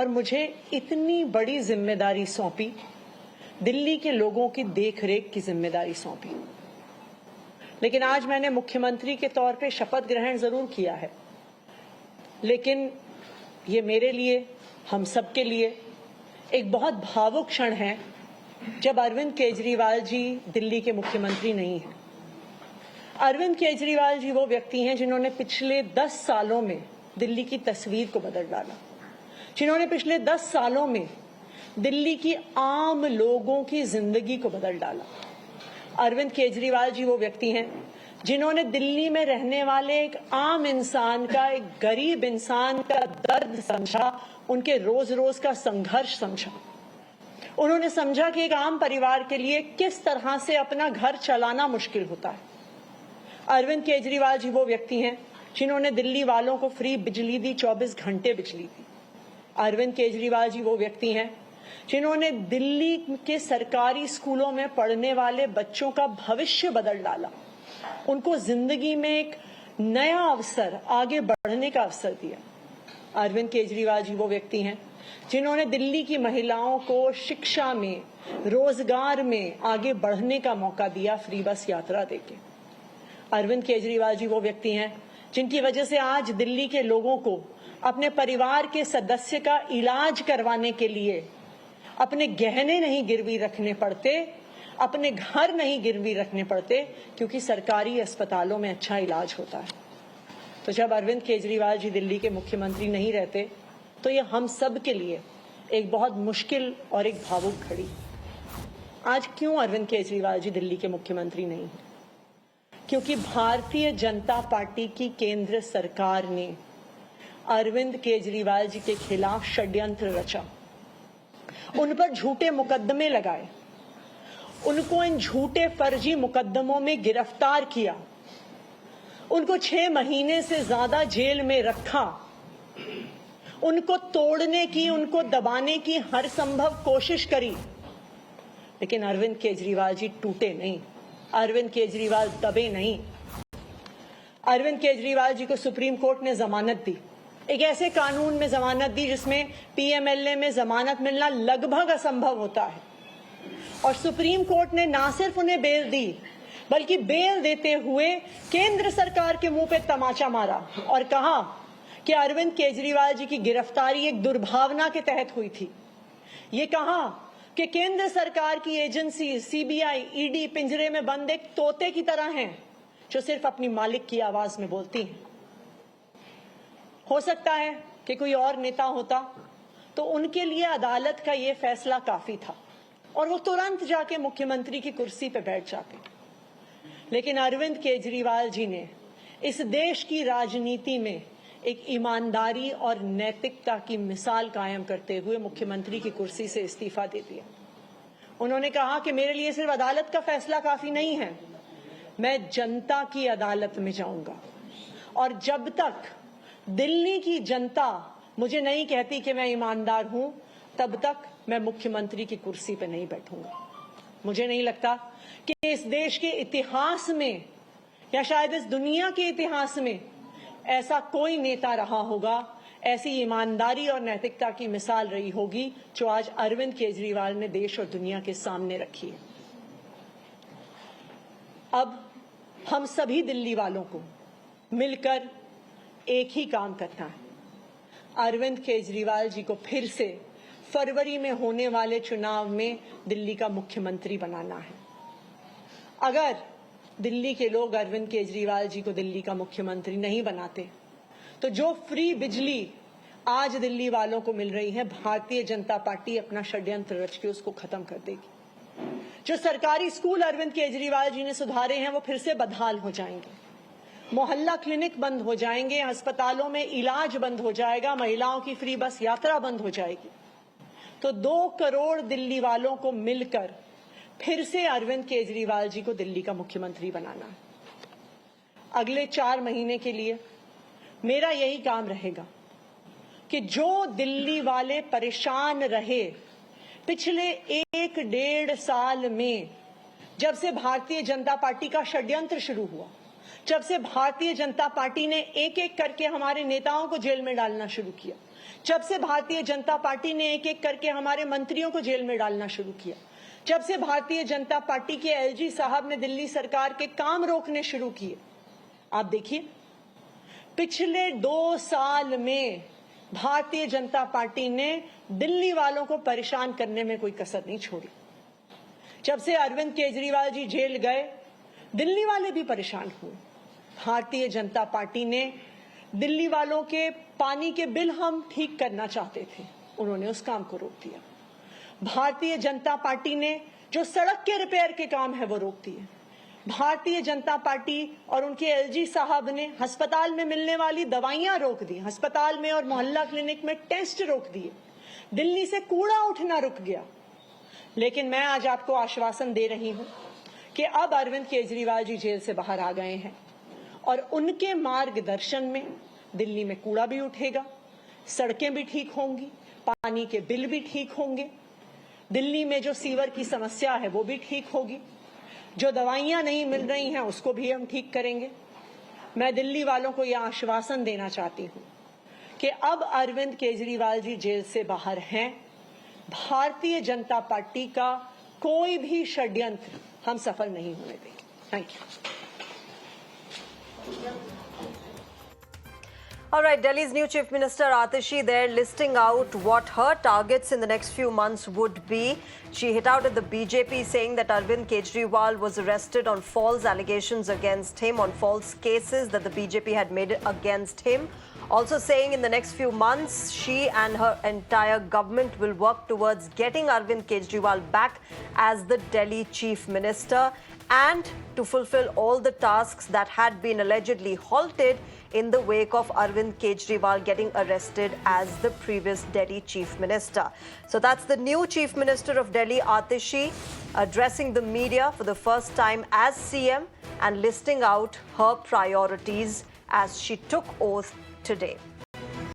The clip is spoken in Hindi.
और मुझे इतनी बड़ी जिम्मेदारी सौंपी, दिल्ली के लोगों की देखरेख की जिम्मेदारी सौंपी। लेकिन आज मैंने मुख्यमंत्री के तौर पे शपथ ग्रहण जरूर किया है, लेकिन ये मेरे लिए, हम सबके लिए एक बहुत भावुक क्षण है जब अरविंद केजरीवाल जी दिल्ली के मुख्यमंत्री नहीं हैं। अरविंद केजरीवाल जी वो व्यक्ति हैं जिन्होंने पिछले 10 सालों में दिल्ली की तस्वीर को बदल डाला, जिन्होंने पिछले 10 सालों में दिल्ली की आम लोगों की जिंदगी को बदल डाला। अरविंद केजरीवाल जी वो व्यक्ति हैं जिन्होंने दिल्ली में रहने वाले एक आम इंसान का, एक गरीब इंसान का दर्द समझा, उनके रोज रोज का संघर्ष समझा। उन्होंने समझा कि एक आम परिवार के लिए किस तरह से अपना घर चलाना मुश्किल होता है। अरविंद केजरीवाल जी वो व्यक्ति हैं जिन्होंने दिल्ली वालों को फ्री बिजली दी, 24 घंटे बिजली दी। अरविंद केजरीवाल जी वो व्यक्ति हैं जिन्होंने दिल्ली के सरकारी स्कूलों में पढ़ने वाले बच्चों का भविष्य बदल डाला, उनको जिंदगी में एक नया अवसर, आगे बढ़ने का अवसर दिया। अरविंद केजरीवाल जी वो व्यक्ति हैं जिन्होंने दिल्ली की महिलाओं को शिक्षा में, रोजगार में आगे बढ़ने का मौका दिया, फ्री बस यात्रा देके। अरविंद केजरीवाल जी वो व्यक्ति हैं जिनकी वजह से आज दिल्ली के लोगों को अपने परिवार के सदस्य का इलाज करवाने के लिए अपने गहने नहीं गिरवी रखने पड़ते, अपने घर नहीं गिरवी रखने पड़ते, क्योंकि सरकारी अस्पतालों में अच्छा इलाज होता है। तो जब अरविंद केजरीवाल जी दिल्ली के मुख्यमंत्री नहीं रहते तो ये हम सब के लिए एक बहुत मुश्किल और एक भावुक घड़ी। आज क्यों अरविंद केजरीवाल जी दिल्ली के मुख्यमंत्री नहीं हैं? क्योंकि भारतीय जनता पार्टी की केंद्र सरकार ने अरविंद केजरीवाल जी के खिलाफ षड्यंत्र रचा, उन पर झूठे मुकदमे लगाए, उनको इन झूठे फर्जी मुकदमों में गिरफ्तार किया, उनको 6 महीने से ज्यादा जेल में रखा, उनको तोड़ने की, उनको दबाने की हर संभव कोशिश करी। लेकिन अरविंद केजरीवाल जी टूटे नहीं, अरविंद केजरीवाल दबे नहीं। अरविंद केजरीवाल जी को सुप्रीम कोर्ट ने जमानत दी, एक ऐसे कानून में जमानत दी जिसमें पीएमएलए में जमानत मिलना लगभग असंभव होता है, और सुप्रीम कोर्ट ने ना सिर्फ उन्हें बेल दी बल्कि बेल देते हुए केंद्र सरकार के मुंह पे तमाचा मारा और कहा कि अरविंद केजरीवाल जी की गिरफ्तारी एक दुर्भावना के तहत हुई थी। ये कहा कि केंद्र सरकार की एजेंसी सीबीआई, ईडी पिंजरे में बंद एक तोते की तरह हैं जो सिर्फ अपनी मालिक की आवाज में बोलती हैं। हो सकता है कि कोई और नेता होता तो उनके लिए अदालत का ये फैसला काफी था और वो तुरंत जाके मुख्यमंत्री की कुर्सी पे बैठ जाते। लेकिन अरविंद केजरीवाल जी ने इस देश की राजनीति में एक ईमानदारी और नैतिकता की मिसाल कायम करते हुए मुख्यमंत्री की कुर्सी से इस्तीफा दे दिया। उन्होंने कहा कि मेरे लिए सिर्फ अदालत का फैसला काफी नहीं है, मैं जनता की अदालत में जाऊंगा, और जब तक दिल्ली की जनता मुझे नहीं कहती कि मैं ईमानदार हूं, तब तक मैं मुख्यमंत्री की कुर्सी पर नहीं बैठूंगा। मुझे नहीं लगता कि इस देश के इतिहास में या शायद इस दुनिया के इतिहास में ऐसा कोई नेता रहा होगा, ऐसी ईमानदारी और नैतिकता की मिसाल रही होगी जो आज अरविंद केजरीवाल ने देश और दुनिया के सामने रखी है। अब हम सभी दिल्ली वालों को मिलकर एक ही काम करना है, अरविंद केजरीवाल जी को फिर से फरवरी में होने वाले चुनाव में दिल्ली का मुख्यमंत्री बनाना है। अगर दिल्ली के लोग अरविंद केजरीवाल जी को दिल्ली का मुख्यमंत्री नहीं बनाते तो जो फ्री बिजली आज दिल्ली वालों को मिल रही है, भारतीय जनता पार्टी अपना षड्यंत्र रच के उसको खत्म कर देगी। जो सरकारी स्कूल अरविंद केजरीवाल जी ने सुधारे हैं वो फिर से बदहाल हो जाएंगे, मोहल्ला क्लिनिक बंद हो जाएंगे, अस्पतालों में इलाज बंद हो जाएगा, महिलाओं की फ्री बस यात्रा बंद हो जाएगी। तो 2 करोड़ दिल्ली वालों को मिलकर फिर से अरविंद केजरीवाल जी को दिल्ली का मुख्यमंत्री बनाना है। अगले 4 महीने के लिए मेरा यही काम रहेगा कि जो दिल्ली वाले परेशान रहे पिछले 1-1.5 साल में, जब से भारतीय जनता पार्टी का षड्यंत्र शुरू हुआ, जब से भारतीय जनता पार्टी ने एक-एक करके हमारे नेताओं को जेल में डालना शुरू किया, जब से भारतीय जनता पार्टी ने एक एक करके हमारे मंत्रियों को जेल में डालना शुरू किया, जब से भारतीय जनता पार्टी के एलजी साहब ने दिल्ली सरकार के काम रोकने शुरू किए, आप देखिए पिछले 2 साल में भारतीय जनता पार्टी ने दिल्ली वालों को परेशान करने में कोई कसर नहीं छोड़ी। जब से अरविंद केजरीवाल जी जेल गए, दिल्ली वाले भी परेशान हुए। भारतीय जनता पार्टी ने दिल्ली वालों के पानी के बिल हम ठीक करना चाहते थे, उन्होंने उस काम को रोक दिया। भारतीय जनता पार्टी ने जो सड़क के रिपेयर के काम है वो रोक दिए। भारतीय जनता पार्टी और उनके एलजी साहब ने अस्पताल में मिलने वाली दवाइयां रोक दी, अस्पताल में और मोहल्ला क्लिनिक में टेस्ट रोक दिए, दिल्ली से कूड़ा उठना रुक गया। लेकिन मैं आज आपको आश्वासन दे रही हूं कि अब अरविंद केजरीवाल जी जेल से बाहर आ गए हैं और उनके मार्गदर्शन में दिल्ली में कूड़ा भी उठेगा, सड़कें भी ठीक होंगी, पानी के बिल भी ठीक होंगे, दिल्ली में जो सीवर की समस्या है वो भी ठीक होगी, जो दवाइयां नहीं मिल रही हैं उसको भी हम ठीक करेंगे। मैं दिल्ली वालों को यह आश्वासन देना चाहती हूं कि अब अरविंद केजरीवाल जी जेल से बाहर हैं, भारतीय जनता पार्टी का कोई भी षड्यंत्र हम सफल नहीं होने देंगे। Thank you. All right, Delhi's new Chief Minister Atishi there listing out what her targets in the next few months would be. She hit out at the BJP saying that Arvind Kejriwal was arrested on false allegations against him, on false cases that the BJP had made against him. Also saying in the next few months, she and her entire government will work towards getting Arvind Kejriwal back as the Delhi Chief Minister and to fulfill all the tasks that had been allegedly halted in the wake of Arvind Kejriwal getting arrested as the previous Delhi Chief Minister. So that's the new Chief Minister of Delhi, Atishi, addressing the media for the first time as CM and listing out her priorities as she took oath today.